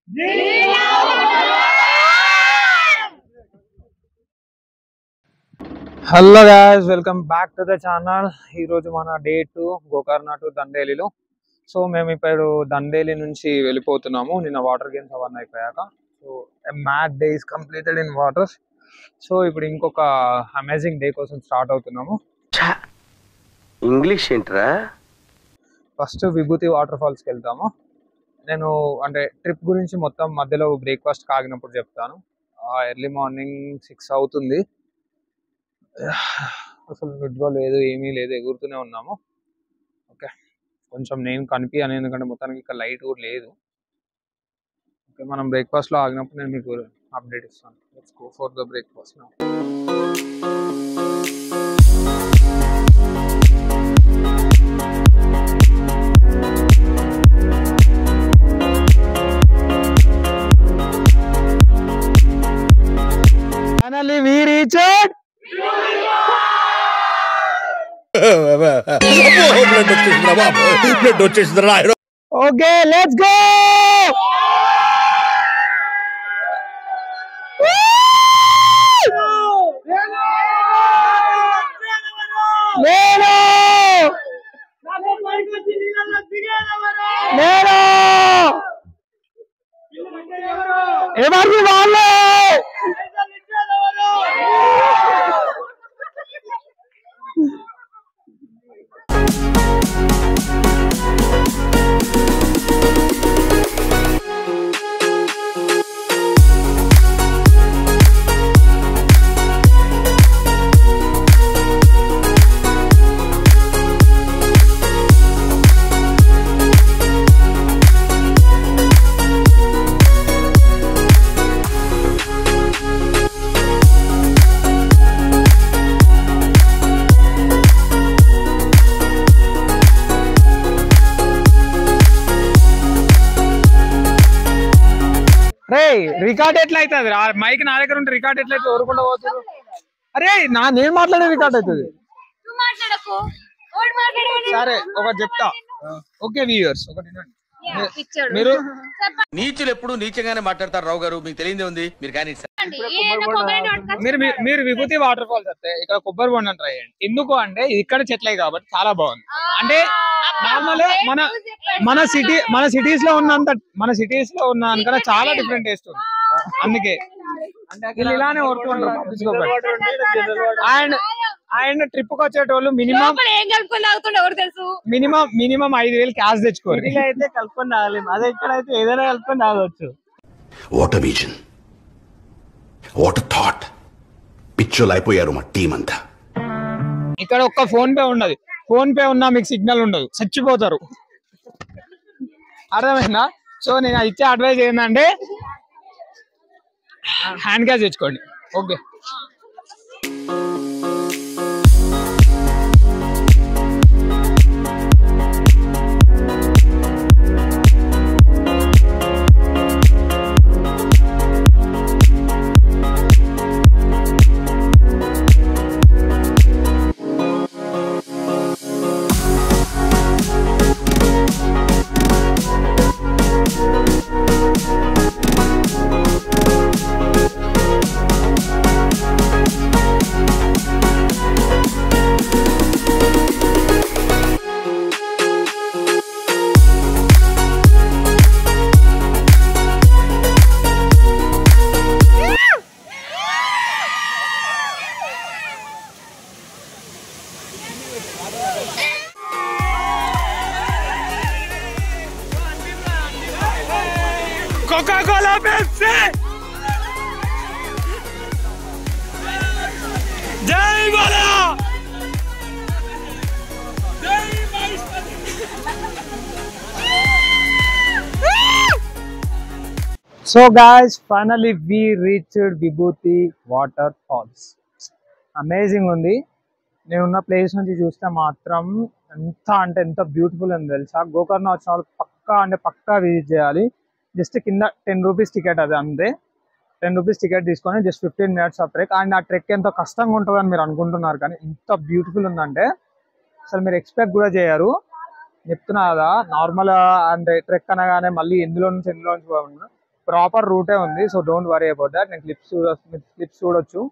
Hello guys, welcome back to the channel. ఈరోజు మన day 2 Gokarna to దండేలిలో. So మేము ఇప్పుడు దండేలి నుంచి వెళ్ళిపోతున్నాము. నిన్న వాటర్ గేమ్స్ అవన్నీ అయిపోయాక. So mat day is completed in water. So ఇప్పుడు ఇంకొక అమేజింగ్ డే కోసం స్టార్ట్ అవుతున్నాము. ఇంగ్లీష్ ఏంట్రా? ఫస్ట్ విభూతి వాటర్ ఫాల్స్కి వెళ్తాము. నేను అంటే ట్రిప్ గురించి మొత్తం మధ్యలో బ్రేక్ఫాస్ట్ కాగినప్పుడు చెప్తాను. ఎర్లీ మార్నింగ్ 6 అవుతుంది. అసలు నిద్ర లేదు, ఏమీ లేదు, ఎగురుతూనే ఉన్నాము. ఓకే, కొంచెం నేను కనిపించాను ఎందుకంటే మొత్తానికి ఇక్కడ లైట్ కూడా లేదు. ఓకే, మనం బ్రేక్ఫాస్ట్లో ఆగినప్పుడు నేను మీకు అప్డేట్ ఇస్తాను. Let's go for the breakfast now. Finally we reached. Okay, let's go. Record ఎట్లా అవుతుంది? మైక్ నా దగ్గర ఉంటే రికార్డ్ ఎట్లయితే ఎవరుకుండా పోతారు? అరే నేను మాట్లాడే రికార్డ్ అవుతుంది. సరే ఒకటి చెప్తా. ఓకే వ్యూయర్స్, ఒకటి మీరు నీచులు ఎప్పుడు నీచంగానే మాట్లాడతారు రావు గారు, మీకు తెలియదే ఉంది. మీరు కానీ మీరు విభూతి వాటర్ ఫాల్స్ వస్తే ఇక్కడ కొబ్బరి బొండం ట్రై చేయండి. ఎందుకు అంటే ఇక్కడ చెట్లే కాబట్టి చాలా బాగుంది. అంటే నార్మల్ మన సిటీస్ లో ఉన్న దానికన్నా చాలా డిఫరెంట్ టేస్ట్ ఉంది. అందుకే ఇలానే అండ్ ట్రిప్ కి వచ్చేటోళ్ళు మినిమం 5,000 క్యాష్ తెచ్చుకోరు. అయితే కలుపుకొని తాగలేము, అదే ఇక్కడైతే ఏదైనా కలుపుకొని తాగవచ్చు. What a vision, what a thought. పిచ్చోలు అయిపోయారు మా టీం అంతా. ఇక్కడ ఒక్క ఫోన్ పే ఉండదు. ఫోన్ పే ఉన్నా మీకు సిగ్నల్ ఉండదు, చచ్చిపోతారు. అర్థమైందా? సో నేను ఇచ్చే అడ్వైజ్ ఏంటంటే హ్యాండ్ క్యాష్ తెచ్చుకోండి. Okay, Coca-Cola, Pepsi! Jai Bala! Jai So guys, finally we reached Vibhuti Waterfalls. Amazing ఉంది. నేనున్న ప్లేస్ నుంచి చూస్తే మాత్రం ఎంత బ్యూటిఫుల్ ఉంది తెలుసా. గోకర్ణ వచ్చిన వాళ్ళు పక్కా విజిట్ చేయాలి. జస్ట్ కింద 10 రూపీస్ టికెట్, అది అంతే. 10 రూపీస్ టికెట్ తీసుకొని జస్ట్ 15 minutes ఆ ట్రెక్. అండ్ ఆ ట్రెక్ ఎంతో కష్టంగా ఉంటుందని మీరు అనుకుంటున్నారు, కానీ ఎంత బ్యూటిఫుల్ ఉందంటే అసలు మీరు ఎక్స్పెక్ట్ కూడా చేయరు. చెప్తున్నా కదా, నార్మల్ అంటే ట్రెక్ అనగానే మళ్ళీ ఎందులో నుంచి పోకుండా ప్రాపర్ రూటే ఉంది. So don't worry about that. నేను క్లిప్స్ చూడొచ్చు.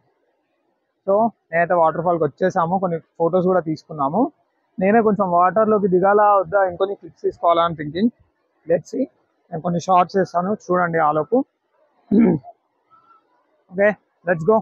సో నేనైతే వాటర్ ఫాల్కి వచ్చేసాము. కొన్ని ఫొటోస్ కూడా తీసుకున్నాము. నేనే కొంచెం వాటర్లోకి దిగాలా వద్దా, ఇంకొన్ని క్లిప్స్ తీసుకోవాలా అని థింకింగ్. Let's see. నేను కొన్ని షార్ట్స్ చేస్తాను, చూడండి ఆలోపు. Okay, let's go.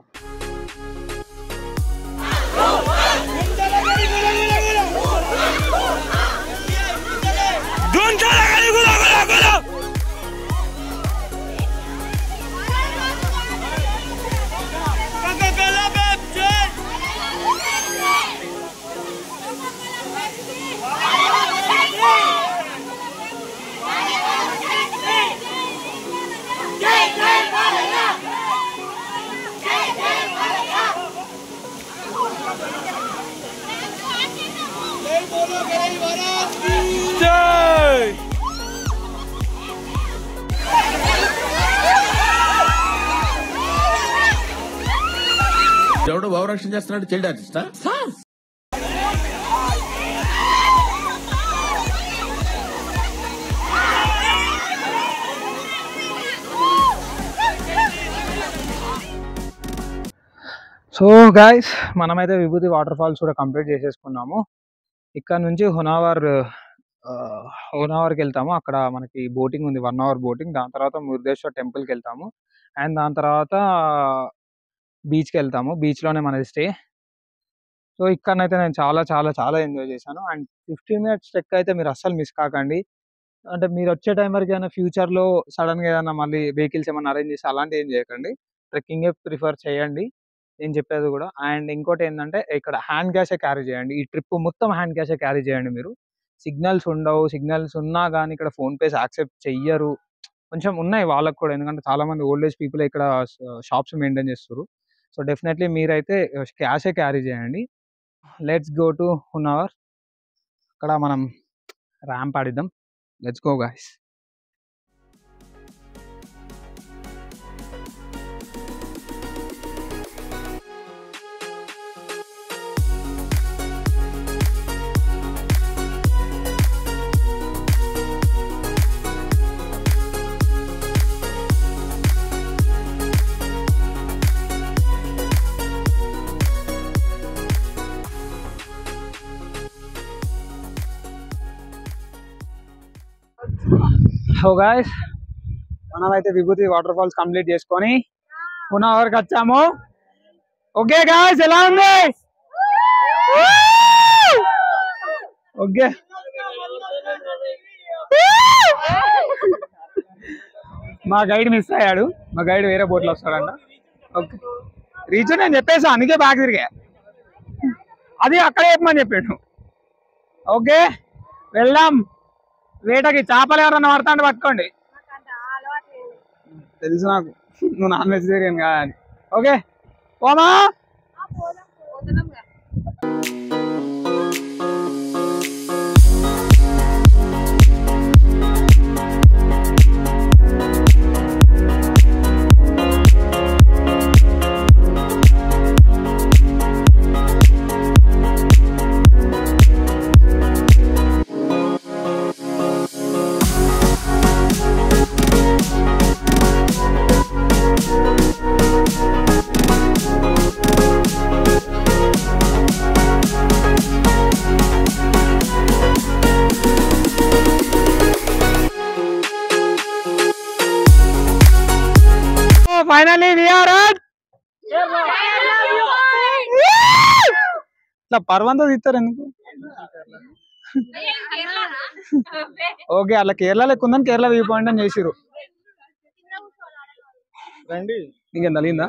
ఎవడో భావరక్షణ చేస్తున్నాడు, చైల్డ్ ఆర్టిస్టా? సో గైస్, మనమైతే విభూతి వాటర్ ఫాల్స్ కూడా కంప్లీట్ చేసేసుకున్నాము. ఇక్కడ నుంచి హోనావర్కి వెళ్తాము. అక్కడ మనకి బోటింగ్ ఉంది, 1 hour బోటింగ్. దాని తర్వాత మురుదేశ్వర్ టెంపుల్కి వెళ్తాము. అండ్ దాని తర్వాత బీచ్కి వెళ్తాము. బీచ్లోనే మనది స్టే. సో ఇక్కడనైతే నేను చాలా చాలా చాలా ఎంజాయ్ చేశాను. అండ్ 15 minutes ట్రెక్ అయితే మీరు అస్సలు మిస్ కాకండి. అంటే మీరు వచ్చే టైం వరకు ఏమైనా ఫ్యూచర్లో సడన్గా ఏదైనా మళ్ళీ వెహికల్స్ ఏమైనా అరేంజ్ చేసి అలాంటివి ఏం చేయకండి. ట్రెక్కింగే ప్రిఫర్ చేయండి, నేను చెప్పేది కూడా. అండ్ ఇంకోటి ఏంటంటే, ఇక్కడ హ్యాండ్ క్యాషే క్యారీ చేయండి. ఈ ట్రిప్ మొత్తం హ్యాండ్ క్యాషే క్యారీ చేయండి. మీరు సిగ్నల్స్ ఉండవు, సిగ్నల్స్ ఉన్నా కానీ ఇక్కడ ఫోన్పేస్ యాక్సెప్ట్ చెయ్యరు. కొంచెం ఉన్నాయి వాళ్ళకు కూడా, ఎందుకంటే చాలా మంది ఓల్డ్ ఏజ్ పీపుల్ ఇక్కడ షాప్స్ మెయింటైన్ చేస్తారు. సో డెఫినెట్లీ మీరైతే క్యాషే క్యారీ చేయండి. Let's go to Honavar. అక్కడ మనం ర్యాంప్ ఆడిద్దాం. Let's go guys. So guys, మనమైతే విభూతి వాటర్ ఫాల్స్ కంప్లీట్ చేసుకొని హోనావర్కి వచ్చాము. ఓకే గాయస్, ఎలా ఉంది? ఓకే, మా గైడ్ మిస్ అయ్యాడు. మా గైడ్ వేరే బోట్లో వస్తాడంట. ఓకే, రీచ్ నేను చెప్పేసా, అందుకే బ్యాక్ తిరిగా. అది అక్కడే చెప్పమని చెప్పాడు. ఓకే, వెళ్దాం. వేటకి చేపలు ఎవరన్నా పడతా అంటే పట్టుకోండి. తెలుసు నాకు, నువ్వు నాన్ వెజిటేరియన్ కాదని. Okay పోమా. Finally we are at ఇట్లా పర్వంతో తీస్తారు ఎందుకు? ఓకే, అట్లా కేరళ లెక్క ఉందని కేరళ వ్యూ పాయింట్ అని చేసిరు. రండి, నీకేం తగిలిందా?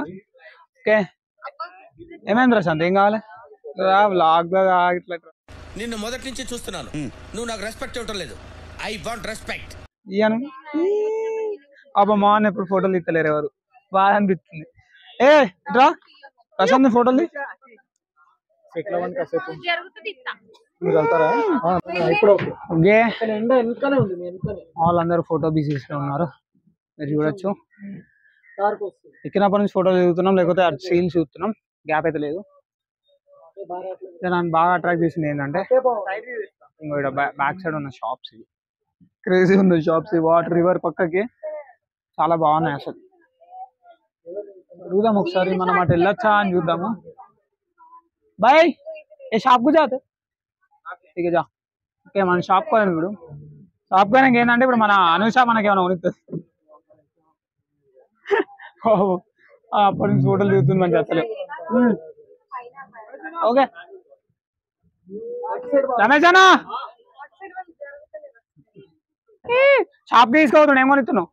ఓకే, ఏమైంది ప్రశాంత్, ఏం కావాలి? నిన్ను మొదటి నుంచి చూస్తున్నాను, నువ్వు నాకు రెస్పెక్ట్ ఇవ్వటం లేదు. I want respect. ఇయ్యను. అబ్బా మా అన్న ఎప్పుడు ఫోటోలు తీస్తలేరు ఎవరు, బాగా అనిపిస్తుంది. ఏ రా ప్రశాంత్, ఫోటోలు మీరు వెళ్తారా? ఇప్పుడు ఓకే, వాళ్ళందరూ ఫోటో బిజీస్లో ఉన్నారు, మీరు చూడొచ్చు. ఎక్కినప్పటి నుంచి ఫోటోలు దిగుతున్నాం, లేకపోతే అటు సీన్స్ చూస్తున్నాం, గ్యాప్ అయితే లేదు. నన్ను బాగా అట్రాక్ట్ చేసింది ఏంటంటే, ఇంకో బ్యాక్ సైడ్ ఉన్న షాప్స్, ఇవి క్రేజీ ఉంది షాప్స్. వాటర్ రివర్ పక్కకి చాలా బాగున్నాయి అసలు. చూద్దాం ఒకసారి మనం అటు వెళ్ళొచ్చా అని చూద్దాము. బాయ్ ఏ షాప్ కు జాతే ठीक है जा ఓకే మన షాప్ కోయాలి ఇప్పుడు. షాప్ కోయడానికి ఏంటంటే ఇప్పుడు మన అనుష మనకి ఏమైనా కొనిస్తుంది. అప్పటి నుంచి ఫోటోలు దిగుతుంది మంచి అసలు. ఓకే రమేష్ అన్న షాప్ తీసుకోవద్దు ఏం కొనిస్తున్నావు.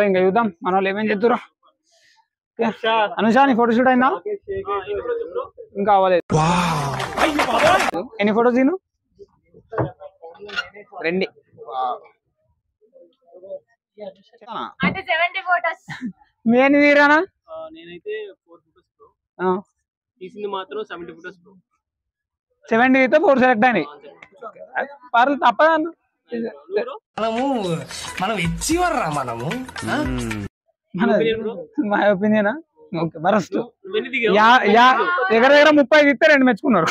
ఇంకా చూద్దాం మన వాళ్ళు ఏమేం చెప్తారు. అనుషా నీ ఫోటో షూట్ అయిందా? ఇంకా అవ్వలేదు. ఎన్ని ఫోటోస్ తిను? 2. నేను తీరానా? నేనైతే 4 ఫోటోస్ బ్రో, తీసింది మాత్రం 70 ఫోటోస్ బ్రో. 70 అయితే 4 సెలెక్ట్ అయినాయి. పర్లేదు తప్పదా అన్న. మనం ఇచ్చివర్రా మనము. మై ఒపీనియనా? ఓకే బరస్ట్ దగ్గర దగ్గర 30 ఇస్తే 2 మెచ్చుకున్నారు.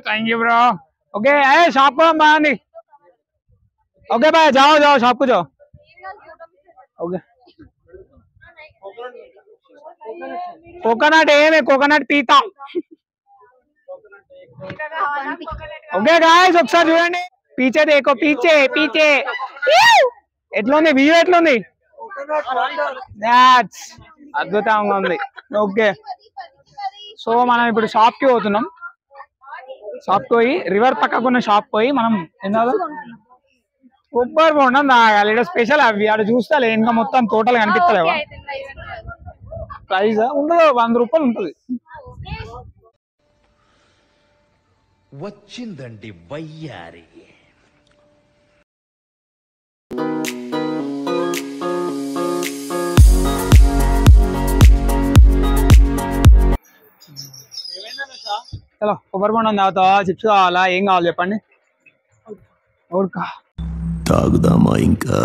Thank you bro. Okay shop को बांधी. ओके भाई जाओ जाओ शॉप को जाओ. ओके कोकोनट है कोकोनट पीता. ఓకే గాయ్స్ ఒకసారి చూడండి పీచే దేకో పీచే పీచే ఎట్లుంది వ్యూ ఎట్లుంది? అద్భుతంగా ఉంది. ఓకే సో మనం ఇప్పుడు షాప్ కి పోతున్నాం. షాప్ పోయి రివర్ పక్కకున్న షాప్ పోయి మనం ఏందా కొబ్బరి బొండం తాగాలి. ఇక్కడ స్పెషల్ అవి అక్కడ చూస్తా ఇంకా మొత్తం టోటల్ కనిపిస్తలేవా? ప్రైజ్ ఉండదు 100 రూపాయలు ఉంటుంది. వచ్చిందండి వయ్యారి. చలో కొబ్బరి బొండం తాగుతావా? చిప్స్ కావాలా? ఏం కావాలి చెప్పండి. తాగుదామా ఇంకా?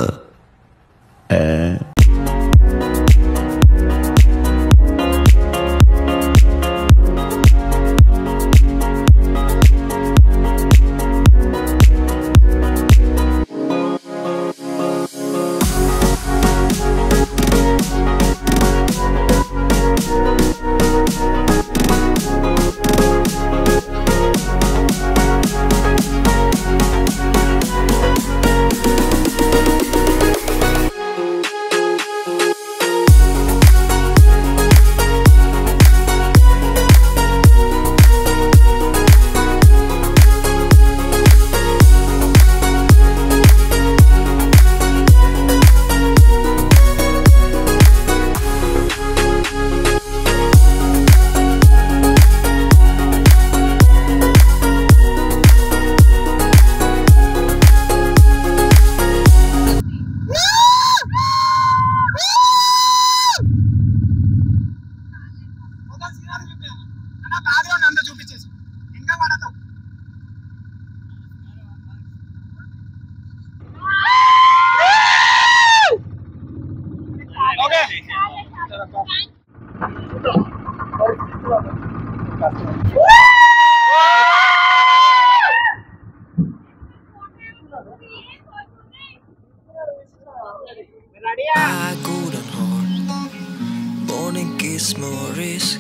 Morning kiss more risk,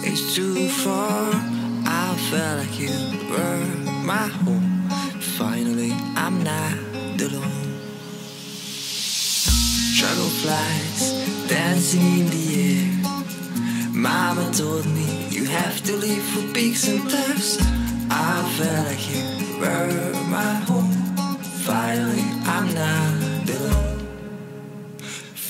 it's too far. I felt like you were my home. Finally, I'm not alone. Dragonflies dancing in the air. Mama told me you have to live for peaks and thirst. I felt like you were my home. Finally, I'm not alone.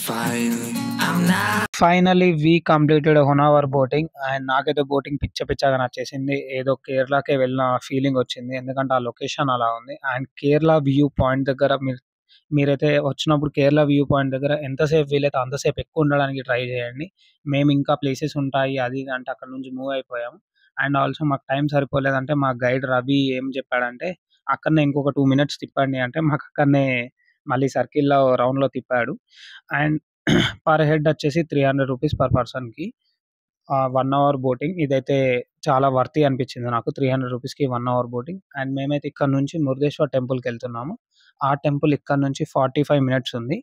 Finally, I'm not. Finally we completed 1 hour boating. And నాకైతే boating పిచ్చగా నచ్చేసింది. ఏదో కేరళకే వెళ్ళిన feeling వచ్చింది. ఎందుకంటే ఆ location అలా ఉంది. And Kerala view point దగ్గర మీరైతే వచ్చినప్పుడు కేరళ వ్యూ పాయింట్ దగ్గర ఎంతసేపు వీలైతే అంతసేపు ఎక్కువ ఉండడానికి ట్రై చేయండి. మేము ఇంకా ప్లేసెస్ ఉంటాయి అది ఇది అంటే అక్కడ నుంచి మూవ్ అయిపోయాము. అండ్ ఆల్సో మాకు టైం సరిపోలేదంటే మా గైడ్ రవి ఏం చెప్పాడంటే అక్కడనే ఇంకొక 2 minutes తిప్పండి అంటే మాకు అక్కడనే మళ్ళీ సర్కిల్లో రౌండ్లో తిప్పాడు. అండ్ పర్ హెడ్ వచ్చేసి 300 రూపీస్ పర్ పర్సన్కి. 1 అవర్ బోటింగ్. ఇదైతే చాలా వర్తీ అనిపించింది నాకు. 300 రూపీస్‌కి 1 అవర్ బోటింగ్. అండ్ మేమైతే ఇక్కడ నుంచి మురుదేశ్వర్ టెంపుల్‌కెళ్తున్నాము. ఆ టెంపుల్ ఇక్కడ నుంచి 45 మినిట్స్ ఉంది.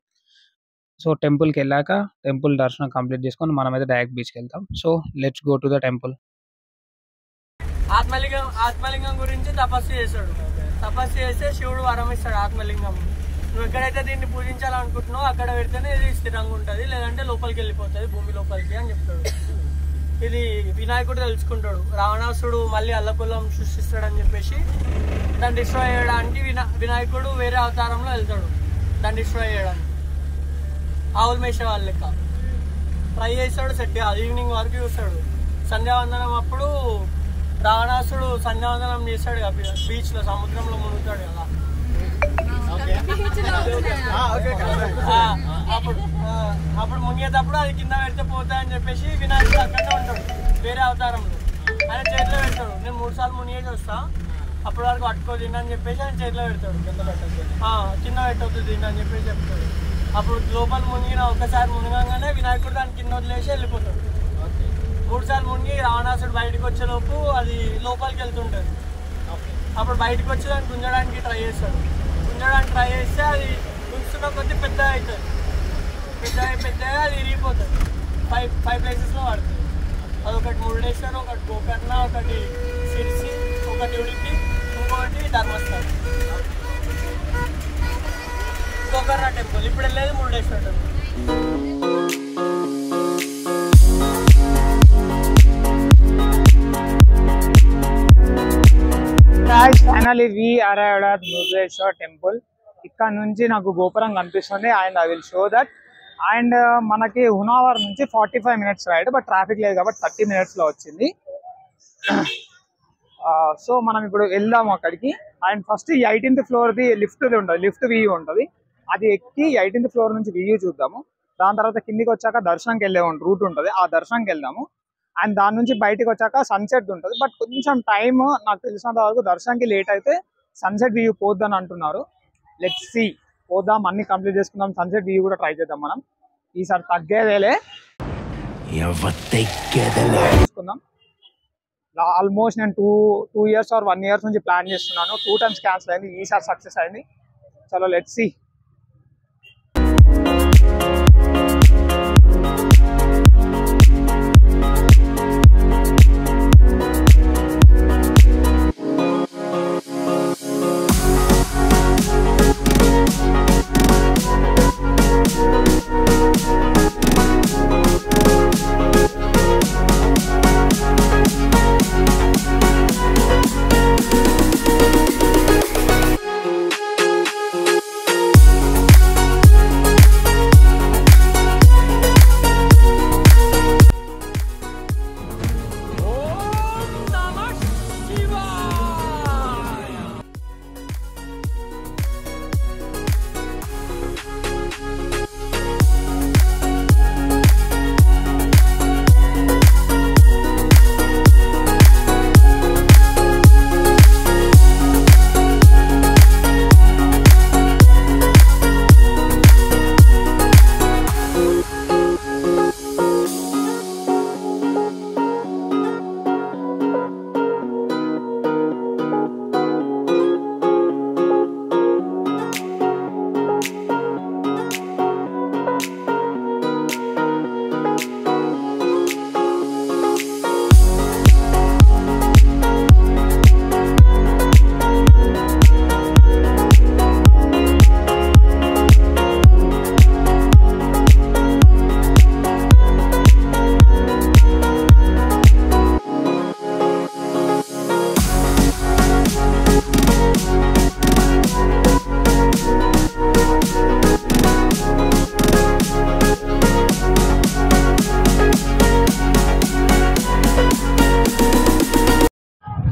సో టెంపుల్‌కెళ్ళాక టెంపుల్ దర్శనం కంప్లీట్ చేసుకొని మనమైతే డైరెక్ట్ బీచ్‌కెళ్తాం. So let's go to the temple. Atmalingam గురించి తపస్సు చేశాడు. తపస్సు చేస్తే శివుడు వరం ఇస్తాడు ఆత్మలింగం. నువ్వు ఎక్కడైతే దీన్ని పూజించాలనుకుంటున్నావు అక్కడ పెడితేనే ఇది స్థిరంగా ఉంటుంది, లేదంటే లోపలికి వెళ్ళిపోతుంది భూమి లోపలికి అని చెప్తాడు. ఇది వినాయకుడు తెలుసుకుంటాడు. రావణాసుడు మళ్ళీ అల్లకొల్లం సృష్టిస్తాడని చెప్పేసి దాన్ని డిస్ట్రాయ్ చేయడానికి వినాయకుడు వేరే అవతారంలో వెళ్తాడు దాన్ని డిస్ట్రాయ్ చేయడానికి. ఆవులు మేసే వాళ్ళ లెక్క ట్రై చేస్తాడు. సెట్ కాదు. ఈవినింగ్ వరకు చూస్తాడు. సంధ్యావందనం అప్పుడు రావణాసుడు సంధ్యావందనం చేస్తాడు కదా బీచ్లో, సముద్రంలో మునుగుతాడు కదా. అప్పుడు మునిగేటప్పుడు అది కింద పెడితే పోతాయని చెప్పేసి వినాయకుడు అక్కడనే ఉంటాడు వేరే అవతారంలో. ఆయన చేతిలో పెడతాడు. నేను 3 సార్లు మునిగేసి వస్తా, అప్పటి వరకు పట్టుకో తిన్నని చెప్పేసి ఆయన చేతిలో పెడతాడు. కింద పెట్టవద్దు తిన్న అని చెప్పేసి చెప్తాడు. అప్పుడు లోపల మునిగిన ఒకసారి మునగంగానే వినాయకుడు దాని కింద వదిలేసి వెళ్ళిపోతాడు. 3 సార్లు మునిగి రావణాసుడు బయటకు వచ్చేలోపు అది లోపలికి వెళ్తుంటుంది. అప్పుడు బయటకు వచ్చి దాన్ని గుంజడానికి ట్రై చేస్తాడు. గుంజడానికి ట్రై చేస్తే అది గుంజుతున్న కొద్ది పెద్దగా అవుతుంది. పెద్దగా అది విరిగిపోతుంది. 5 ప్లేసెస్లో పడుతుంది. అదొకటి మురుడేశ్వరం, ఒకటి గోకర్ణ, ఒకటి సిరిసి, ఒకటి ఉడిపి, ఇంకొకటి ధర్మస్థలం. గోకర్ణ టెంపుల్ ఇప్పుడు వెళ్ళేది Murudeshwara temple. Finally we arrived at Murudeshwar temple. ఇక్కడ నుంచి నాకు గోపురం కనిపిస్తుంది and I will show that. And మనకి హునావర్ నుంచి 45 మినిట్స్ రైడ్, బట్ ట్రాఫిక్ లేదు కాబట్టి 30 మినిట్స్లో వచ్చింది. సో మనం ఇప్పుడు వెళ్దాము అక్కడికి. అండ్ ఫస్ట్ 18th ఫ్లోర్ది లిఫ్ట్ ఉంటుంది, లిఫ్ట్ వ్యూ ఉంటుంది. అది ఎక్కి 18th ఫ్లోర్ నుంచి వ్యూ చూద్దాము. దాని తర్వాత కిందికి వచ్చాక దర్శనంకి వెళ్ళే రూట్ ఉంటుంది, ఆ దర్శనంకి వెళ్దాము. అండ్ దాని నుంచి బయటకు వచ్చాక సన్సెట్ ఉంటుంది. బట్ కొంచెం టైం నాకు తెలిసినంత వరకు దర్శనంకి లేట్ అయితే సన్సెట్ వ్యూ పోద్దని అంటున్నారు. లెట్స్ సీ, పోదాం, అన్ని కంప్లీట్ చేసుకుందాం. సన్సెట్ వ్యూ కూడా ట్రై చేద్దాం మనం. ఈసారి తగ్గేదేలే చూసుకుందాం. ఆల్మోస్ట్ నేను 2 years or 1 year నుంచి ప్లాన్ చేస్తున్నాను. 2 times క్యాన్సిల్ అయింది, ఈసారి సక్సెస్ అయింది. చలో లెట్స్ సీ.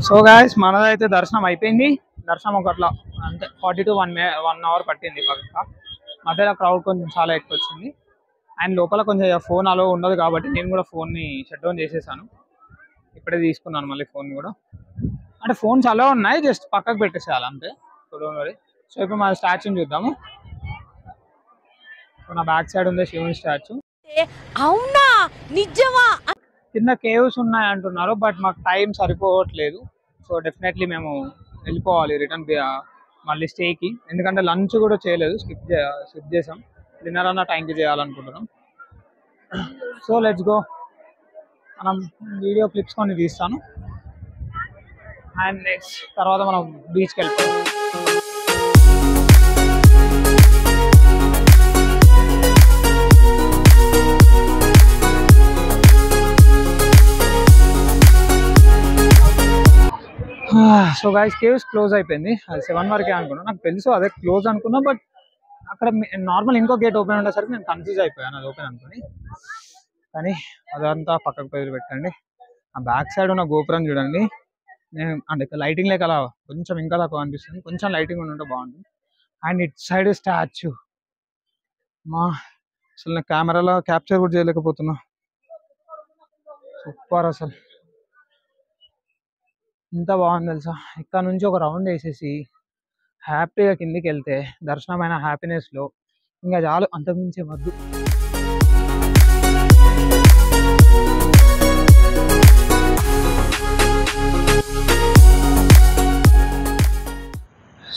సో గాయస్ మనదైతే దర్శనం అయిపోయింది. దర్శనం ఒకట్లా అంటే 40 to 1 hour పట్టింది పక్క. మధ్యలో క్రౌడ్ కొంచెం చాలా ఎక్కువ వచ్చింది. అండ్ లోపల కొంచెం ఫోన్ అలో ఉండదు కాబట్టి నేను కూడా ఫోన్ని షట్ డౌన్ చేసేసాను. ఇప్పుడే తీసుకున్నాను మళ్ళీ ఫోన్ కూడా. అంటే ఫోన్స్ అలో ఉన్నాయి, జస్ట్ పక్కకు పెట్టేసేయాలి అంతే. సో ఇప్పుడు మన స్టాచ్యూని చూద్దాము. సో నా బ్యాక్ సైడ్ ఉంది శివుని స్టాచ్యూ. అవునా నిజమా? కింద కేవ్స్ ఉన్నాయి అంటున్నారు, బట్ మాకు టైం సరిపోవట్లేదు. సో డెఫినెట్లీ మేము వెళ్ళిపోవాలి రిటర్న్ మళ్ళీ స్టేకి, ఎందుకంటే లంచ్ కూడా చేయలేదు, స్కిప్ చేసాం. డిన్నర్ అన్న టైంకి చేయాలనుకుంటున్నాం. So let's go. మనం వీడియో క్లిప్స్ కొన్ని తీస్తాను అండ్ నెక్స్ట్ తర్వాత మనం బీచ్కి వెళ్ళిపోతాం. సో గైస్ కేవ్స్ క్లోజ్ అయిపోయింది, అది 7 వరకే అనుకున్నాను. నాకు తెలుసు అదే క్లోజ్ అనుకున్నా, బట్ అక్కడ నార్మల్ ఇంకో గేట్ ఓపెన్ ఉండేసరికి నేను కన్ఫ్యూజ్ అయిపోయాను అది ఓపెన్ అనుకుని. కానీ అదంతా పక్కకు పేరు పెట్టండి. ఆ బ్యాక్ సైడ్ ఉన్న గోపురం చూడండి, నేను అంటే లైటింగ్ లేక అలా కొంచెం ఇంకా తక్కువ అనిపిస్తుంది, కొంచెం లైటింగ్ ఉంటే బాగుంటుంది. అండ్ ఇట్ సైడ్ స్టాచ్యూ మా అసలు నేను కెమెరాలో క్యాప్చర్ కూడా చేయలేకపోతున్నా. సూపర్, అసలు ఎంత బాగుంది తెలుసా. ఇక్కడ నుంచి ఒక రౌండ్ వేసేసి హ్యాపీగా కిందికి వెళ్తే దర్శనమైన హ్యాపీనెస్లో ఇంకా చాలు, అంతకుమించే వద్దు.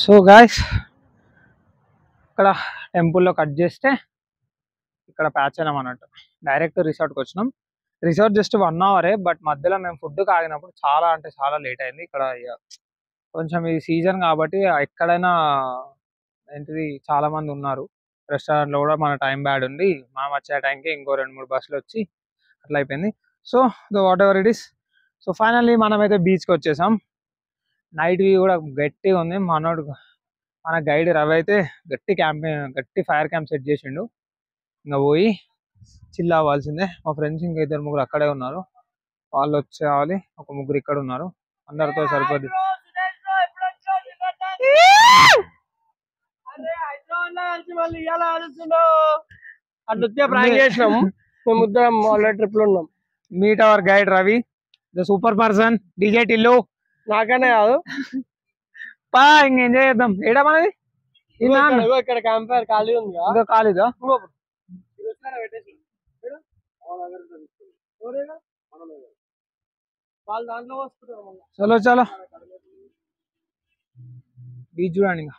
సో గాయస్ ఇక్కడ టెంపుల్లో కట్ చేస్తే ఇక్కడ ప్యాచ్ అయినాం అన్నట్టు, డైరెక్ట్ రిసార్ట్కి వచ్చినాం. రిసార్ట్ జస్ట్ 1 అవరే, బట్ మధ్యలో మేము ఫుడ్ ఆగినప్పుడు చాలా అంటే చాలా లేట్ అయింది. ఇక్కడ కొంచెం ఈ సీజన్ కాబట్టి ఎక్కడైనా ఏంటిది చాలా మంది ఉన్నారు. రెస్టారెంట్లో కూడా మన టైం బ్యాడ్ ఉంది, మనం వచ్చే టైంకి ఇంకో 2-3 బస్సులు వచ్చి అట్లా అయిపోయింది. So what ever it is. So finally మనమైతే బీచ్కి వచ్చేసాం. నైట్ వ్యూ కూడా గట్టిగా ఉంది. మన గైడ్ రవి అయితే గట్టి ఫైర్ క్యాంప్ సెట్ చేసిండు. ఇంకా పోయి చిల్ అవ్వాల్సిందే. మా ఫ్రెండ్స్ ఇంకా 2-3 అక్కడే ఉన్నారు, వాళ్ళు వచ్చేవాలి. ఒక 3 ఇక్కడ ఉన్నారు, అందరితో సరిపోద్ది. అట్లా ప్రాంక్ చేసినాము మేము ముద్దరం ఆల్రెడీ ట్రిప్ లో ఉన్నాం. Meet our guide Ravi, the super person, DJ Tillu. నాకనే కాదు పా ఇంక ఎంజాయ్ చేద్దాం. ఏడా మనది ఇక్కడ క్యాంప్ ఫైర్ ఖాళీ ఉంది ఇంకా కాలేదా? వాళ్ళు దాంట్లో వస్తున్నారు. చలో చలో బీచ్ చూడండి. ఇంకా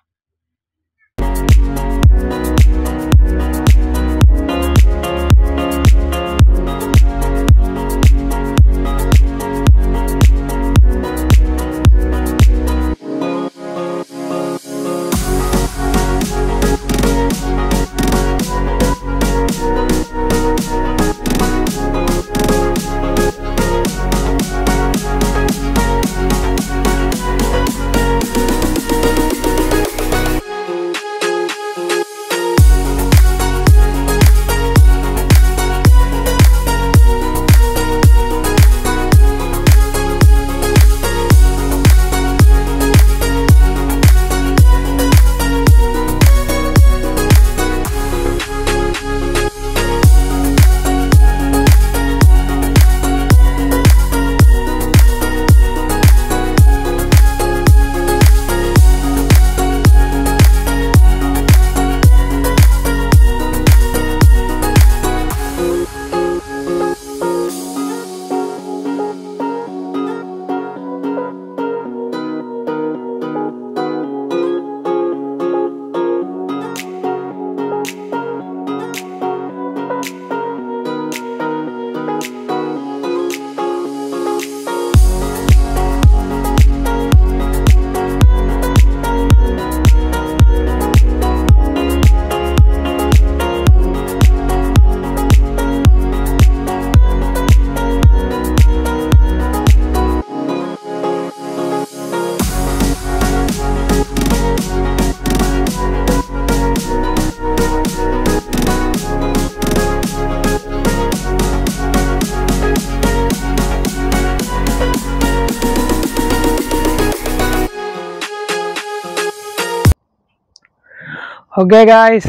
ఓకే గాయస్,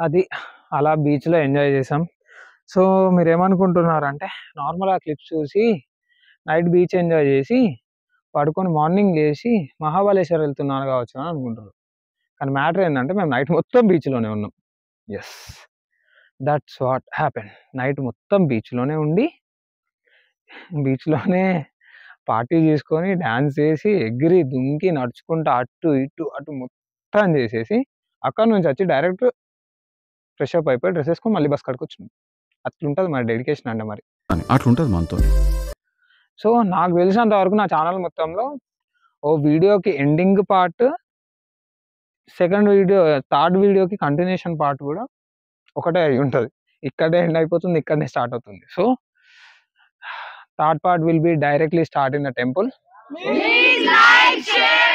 అది అలా బీచ్లో ఎంజాయ్ చేసాం. సో మీరు ఏమనుకుంటున్నారంటే నార్మల్గా క్లిప్స్ చూసి నైట్ బీచ్ ఎంజాయ్ చేసి పడుకొని మార్నింగ్ లేచి మహాబలేశ్వర్ వెళ్తున్నాను కావచ్చు అని అనుకుంటారు. కానీ మ్యాటర్ ఏంటంటే మేము నైట్ మొత్తం బీచ్లోనే ఉన్నాం. Yes, that's what happen. Night మొత్తం బీచ్లోనే ఉండి బీచ్లోనే పార్టీ చేసుకొని డ్యాన్స్ చేసి ఎగిరి దుంకి నడుచుకుంటూ అటు ఇటు అటు మొత్తం చేసేసి అక్కడ నుంచి వచ్చి డైరెక్ట్ ఫ్రెష్ అప్ అయిపోయి డ్రెస్ వేసుకొని మళ్ళీ బస్ కాడికి వచ్చినాం. అట్లుంటుంది మరి డెడికేషన్ అంటే మరి అట్లుంటది మనతో. సో నాకు తెలిసినంత వరకు నా ఛానల్ మొత్తంలో ఓ వీడియోకి ఎండింగ్ పార్ట్, థర్డ్ వీడియోకి కంటిన్యూషన్ పార్ట్ కూడా ఒకటే అయి ఉంటుంది. ఇక్కడే ఎండ్ అయిపోతుంది, ఇక్కడనే స్టార్ట్ అవుతుంది. So third part will be directly start in the temple. Please like, share